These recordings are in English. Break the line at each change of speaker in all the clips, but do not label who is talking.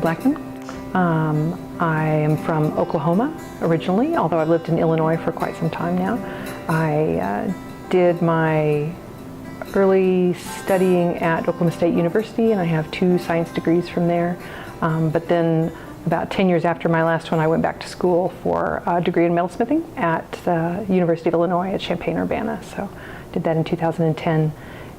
Blackmon. I am from Oklahoma originally, although I've lived in Illinois for quite some time now. I did my early studying at Oklahoma State University, and I have 2 science degrees from there. But then about 10 years after my last one, I went back to school for a degree in metalsmithing at the University of Illinois at Champaign-Urbana. So did that in 2010.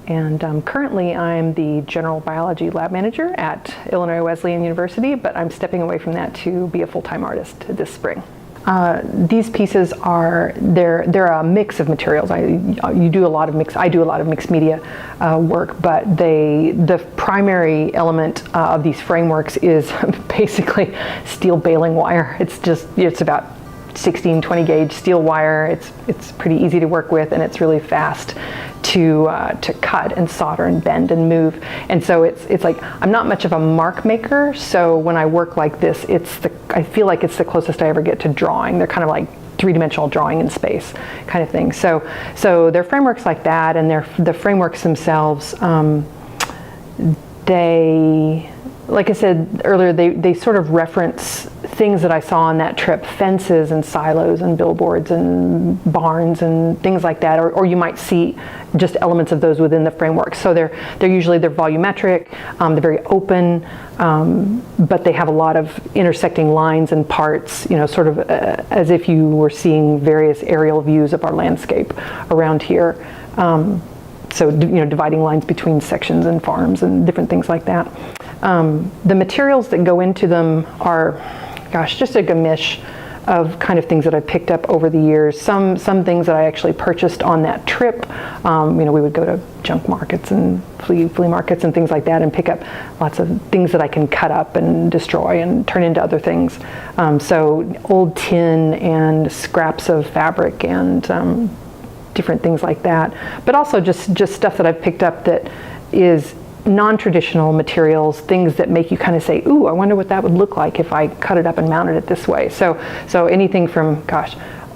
And currently I'm the general biology lab manager at Illinois Wesleyan University, but I'm stepping away from that to be a full-time artist this spring. These pieces they're a mix of materials. I do a lot of mixed media work, but the primary element of these frameworks is basically steel baling wire. It's about 16, 20 gauge steel wire. It's pretty easy to work with, and it's really fast to cut and solder and bend and move. And so it's like, I'm not much of a mark maker, so when I work like this, I feel like it's the closest I ever get to drawing. They're kind of like three-dimensional drawing in space kind of thing. So they're frameworks like that, and the frameworks themselves, like I said earlier, they sort of reference things that I saw on that trip: fences and silos and billboards and barns and things like that, or you might see just elements of those within the framework. So they're volumetric, they're very open, but they have a lot of intersecting lines and parts, sort of as if you were seeing various aerial views of our landscape around here. So dividing lines between sections and farms and different things like that. The materials that go into them are, just a gamish of kind of things that I picked up over the years. Some things that I actually purchased on that trip. We would go to junk markets and flea markets and things like that and pick up lots of things that I can cut up and destroy and turn into other things. So old tin and scraps of fabric and different things like that, but also just stuff that I've picked up that is non-traditional materials, things that make you kind of say, ooh, I wonder what that would look like if I cut it up and mounted it this way. So anything from,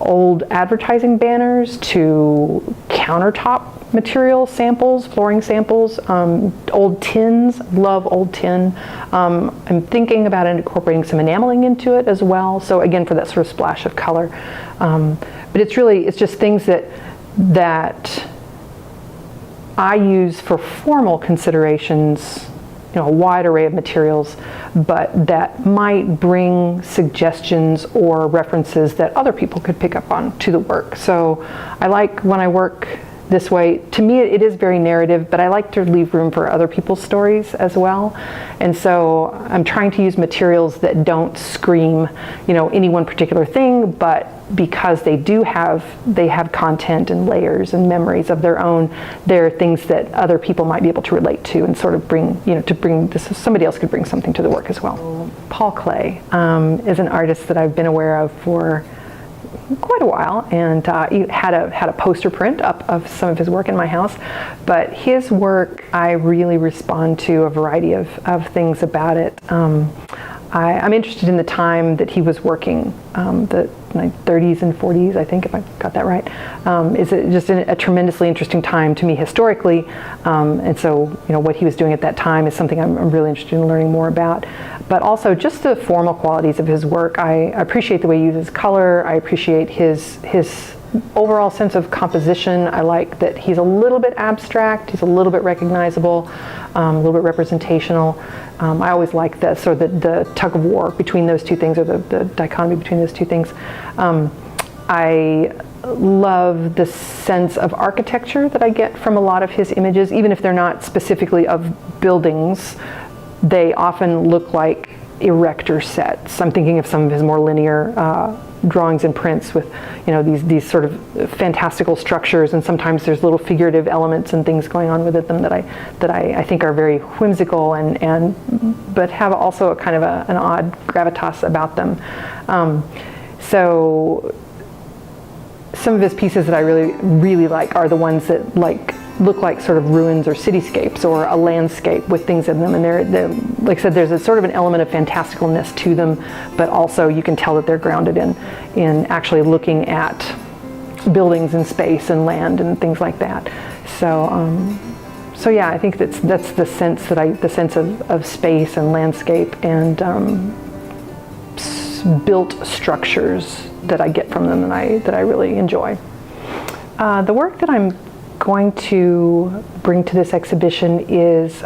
old advertising banners to countertop material samples, flooring samples, old tins, love old tin. I'm thinking about incorporating some enameling into it as well. So again, for that sort of splash of color. But it's just things that I use for formal considerations, a wide array of materials, but that might bring suggestions or references that other people could pick up on to the work. So I like when I work this way. To me, it is very narrative, but I like to leave room for other people's stories as well. And so I'm trying to use materials that don't scream, any one particular thing, but because they have content and layers and memories of their own, they're things that other people might be able to relate to and sort of bring this. Somebody else could bring something to the work as well. Paul Klee is an artist that I've been aware of for quite a while, and he had a poster print up of some of his work in my house. But his work, I really respond to a variety of things about it. I'm interested in the time that he was working, the 30s and 40s, I think, if I got that right. Is it just a tremendously interesting time to me historically, and so what he was doing at that time is something I'm really interested in learning more about. But also just the formal qualities of his work. I appreciate the way he uses color. I appreciate his overall sense of composition. I like that he's a little bit abstract, he's a little bit recognizable, a little bit representational. I always like the sort of the tug of war between those two things, or the dichotomy between those two things. I love the sense of architecture that I get from a lot of his images, even if they're not specifically of buildings. They often look like erector sets. I'm thinking of some of his more linear drawings and prints with these sort of fantastical structures, and sometimes there's little figurative elements and things going on with them that I think are very whimsical but have also a kind of an odd gravitas about them. So some of his pieces that I really like are the ones that look like sort of ruins or cityscapes or a landscape with things in them, and they're like I said, there's a sort of an element of fantasticalness to them, but also you can tell that they're grounded in actually looking at buildings and space and land and things like that. So So yeah, I think that's the sense the sense of space and landscape and built structures that I get from them that I really enjoy. The work that I'm going to bring to this exhibition is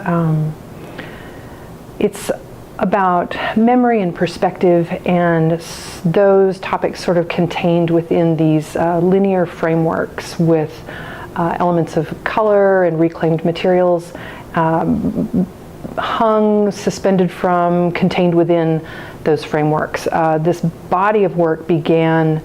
it's about memory and perspective, and those topics sort of contained within these linear frameworks with elements of color and reclaimed materials, hung, suspended from, contained within those frameworks. This body of work began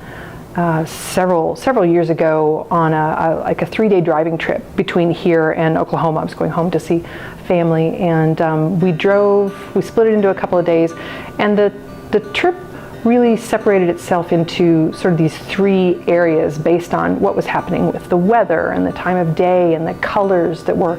several years ago on a 3-day driving trip between here and Oklahoma. I was going home to see family, and we split it into a couple of days, and the trip really separated itself into sort of these 3 areas based on what was happening with the weather and the time of day and the colors that were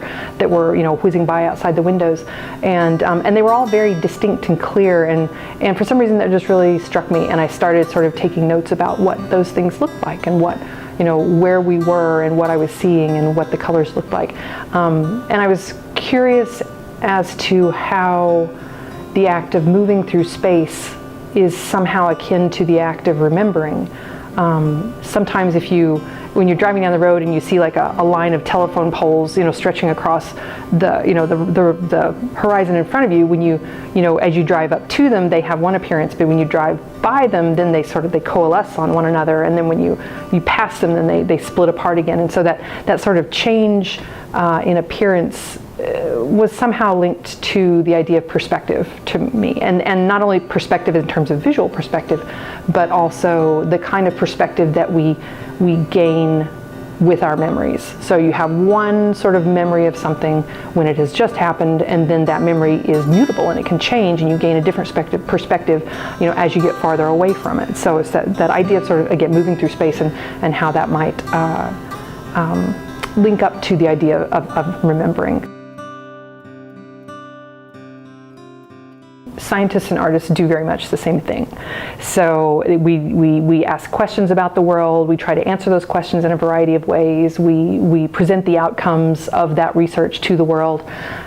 whizzing by outside the windows, and they were all very distinct and clear, and for some reason that just really struck me, and I started sort of taking notes about what those things looked like and what where we were and what I was seeing and what the colors looked like, and I was curious as to how the act of moving through space is somehow akin to the act of remembering. Sometimes when you're driving down the road and you see like a line of telephone poles, stretching across the horizon in front of you, when as you drive up to them, they have one appearance, but when you drive by them, then they coalesce on one another, and then when you pass them, then they split apart again. And so that sort of change in appearance was somehow linked to the idea of perspective to me, and not only perspective in terms of visual perspective, but also the kind of perspective that we gain with our memories. So you have one sort of memory of something when it has just happened, and then that memory is mutable and it can change, and you gain a different perspective as you get farther away from it. So it's that idea of sort of, again, moving through space and how that might link up to the idea of remembering. Scientists and artists do very much the same thing. So we ask questions about the world, we try to answer those questions in a variety of ways, we present the outcomes of that research to the world,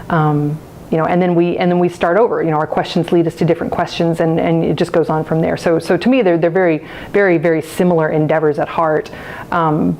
and then we start over. Our questions lead us to different questions, and it just goes on from there. So to me, they're very, very, very similar endeavors at heart,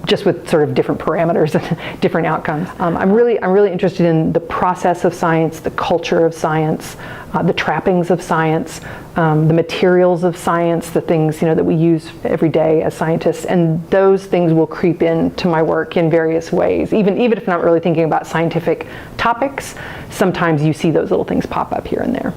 just with sort of different parameters and different outcomes. I'm really interested in the process of science, the culture of science, the trappings of science, the materials of science, the things that we use every day as scientists, and those things will creep into my work in various ways. Even if I'm not really thinking about scientific topics, sometimes you see those little things pop up here and there.